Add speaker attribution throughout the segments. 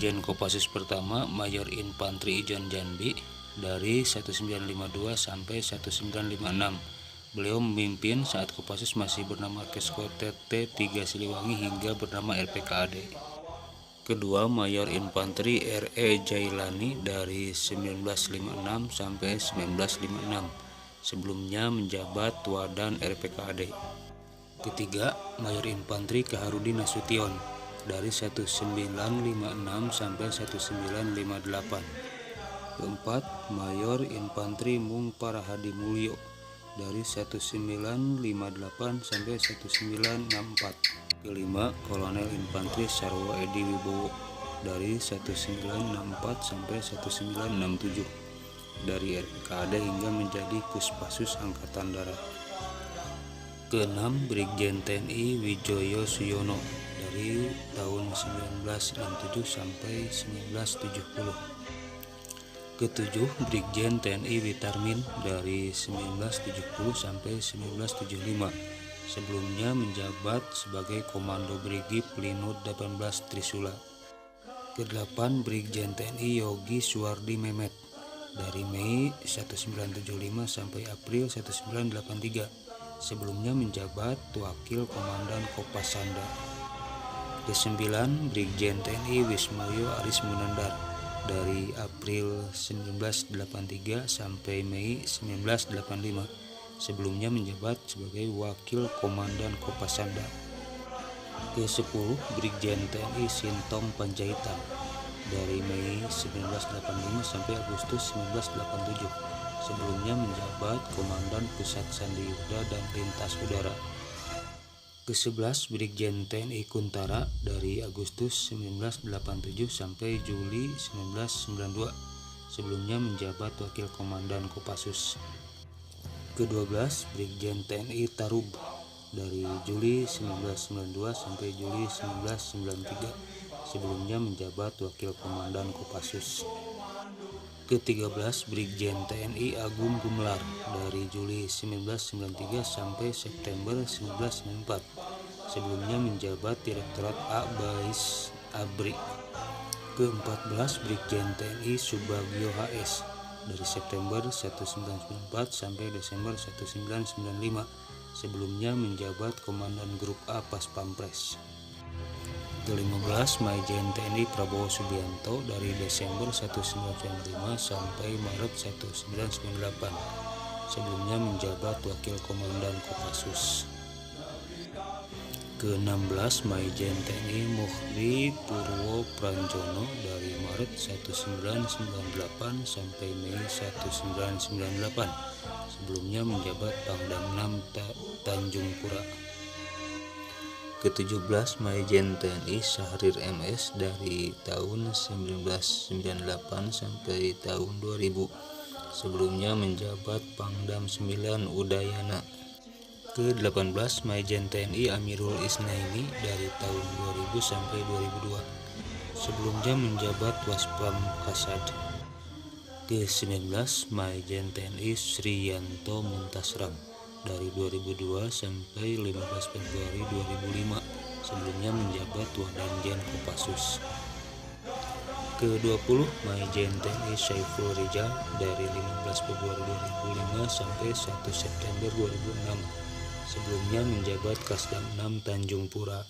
Speaker 1: Danjen Kopassus pertama Mayor Infantri Ijon Janbi dari 1952 sampai 1956. Beliau memimpin saat Kopassus masih bernama Kesko TT 3 Siliwangi hingga bernama RPKAD. Kedua, Mayor Infantri R.E. Jailani dari 1956 sampai 1956. Sebelumnya menjabat Wadan RPKAD. Ketiga, Mayor Infantri Kaharudin Nasution dari 1956 sampai 1958. Keempat, Mayor Infantri Mung Parahadi Mulyo dari 1958 sampai 1964. Kelima, Kolonel Infantri Sarwo Edi Wibowo dari 1964 sampai 1967 dari RPKAD hingga menjadi Puspassus Angkatan Darat. Keenam, Brigjen TNI Wijoyo Suyono dari tahun 1967 sampai 1970. Ketujuh, Brigjen TNI Witarmin dari 1970 sampai 1975. Sebelumnya menjabat sebagai Komando Brigif Linud 18 Trisula. Kedelapan, Brigjen TNI Yogi Suwardi Memet dari Mei 1975 sampai April 1983. Sebelumnya menjabat Wakil Komandan Kopasanda. Kesembilan, Brigjen TNI Wismoyo Aris Munandar dari April 1983 sampai Mei 1985. Sebelumnya menjabat sebagai Wakil Komandan Kopasanda. Ke-10, Brigjen TNI Sintong Panjaitan dari Mei 1985 sampai Agustus 1987. Sebelumnya menjabat Komandan Pusat Sandi Yuda dan Lintas Udara. Ke-11, Brigjen TNI Kuntara dari Agustus 1987 sampai Juli 1992. Sebelumnya menjabat Wakil Komandan Kopassus. Ke-12, Brigjen TNI Tarub dari Juli 1992 sampai Juli 1993. Sebelumnya menjabat Wakil Komandan Kopassus. Ke-13, Brigjen TNI Agung Gumelar dari Juli 1993 sampai September 1994. Sebelumnya menjabat Direktorat A Bais Abri. Ke-14, Brigjen TNI Subagio HS dari September 1994 sampai Desember 1995. Sebelumnya menjabat Komandan Grup A Pas Pampres. Ke-15, Majen TNI Prabowo Subianto dari Desember 1995 sampai Maret 1998. Sebelumnya menjabat Wakil Komandan Kopassus. Ke-16, Majen TNI Mukhri Purwo Pranjono dari Maret 1998 sampai Mei 1998. Sebelumnya menjabat Pangdam 6 Tanjung Pura. Ke-17, Majen TNI Syahrir MS dari tahun 1998 sampai tahun 2000. Sebelumnya menjabat Pangdam 9 Udayana. Ke-18, Majen TNI Amirul Isnaini dari tahun 2000 sampai 2002. Sebelumnya menjabat Waspam Kasad. Ke-19, Majen TNI Sriyanto Muntasram dari 2002 sampai 15 Februari 2005. Sebelumnya menjabat Wadanjen Kopassus. Ke-20, Majen TNI Saiful Rijal dari 15 Februari 2005 sampai 1 September 2006. Sebelumnya menjabat Kasdam 6 Tanjung Pura.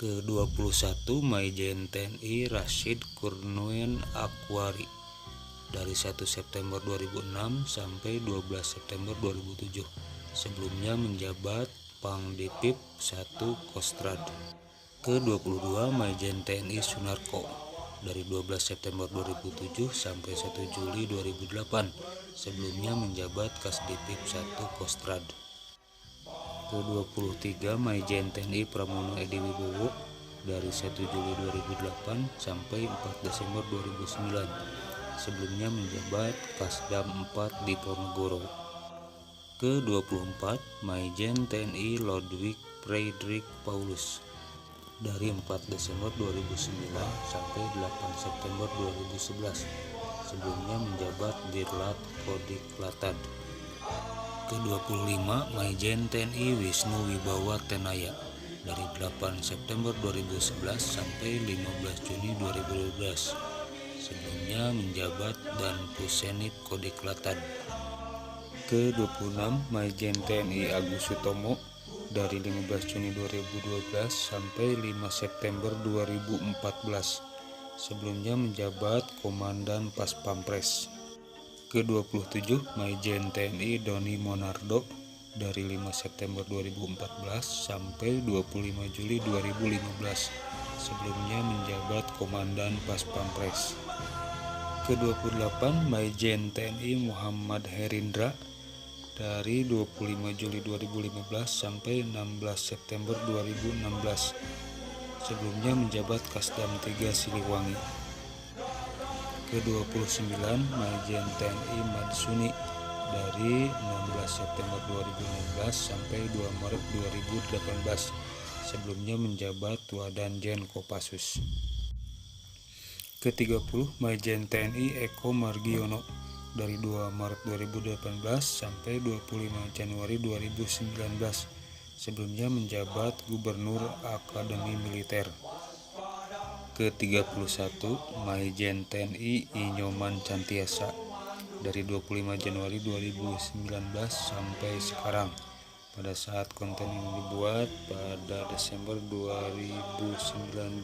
Speaker 1: Ke-21, Majen TNI Rashid Kurnoen Akwari dari 1 September 2006 sampai 12 September 2007. Sebelumnya menjabat Pangdipip 1 Kostrad. Ke-22, Majen TNI Sunarko dari 12 September 2007 sampai 1 Juli 2008. Sebelumnya menjabat Kasdipip 1 Kostrad. Ke-23, Majen TNI Pramono Edi Wibowo dari 1 Juli 2008 sampai 4 Desember 2009. Sebelumnya menjabat Kasdam 4 di Ponorogo. Ke-24, Majen TNI Lodwig Friedrich Paulus dari 4 Desember 2009 sampai 8 September 2011. Sebelumnya menjabat Dirlat Kodik Latad. Ke-25, Majen TNI Wisnu Wibawa Tenaya dari 8 September 2011 sampai 15 Juni 2012. Sebelumnya menjabat Dan Pusenip Kodiklatad. Ke-26 Maijen TNI Agus Sutomo dari 15 Juni 2012 sampai 5 September 2014. Sebelumnya menjabat Komandan Pas Pampres. Ke-27 Maijen TNI Doni Monardo dari 5 September 2014 sampai 25 Juli 2015. Sebelumnya menjabat Komandan Pas Pampres. Ke-28 Maijen TNI Muhammad Herindra dari 25 Juli 2015 sampai 16 September 2016. Sebelumnya menjabat Kasdam 3 Siliwangi. Ke-29 Maijen TNI Madsuni dari 16 September 2016 sampai 2 Maret 2018. Sebelumnya menjabat Wadanjen Kopassus. Ke-30 Maijen TNI Eko Margiono dari 2 Maret 2018 sampai 25 Januari 2019. Sebelumnya menjabat Gubernur Akademi Militer. Ke-31 Maijen TNI Inyoman Cantiasa dari 25 Januari 2019 sampai sekarang. Pada saat konten ini dibuat pada Desember 2019.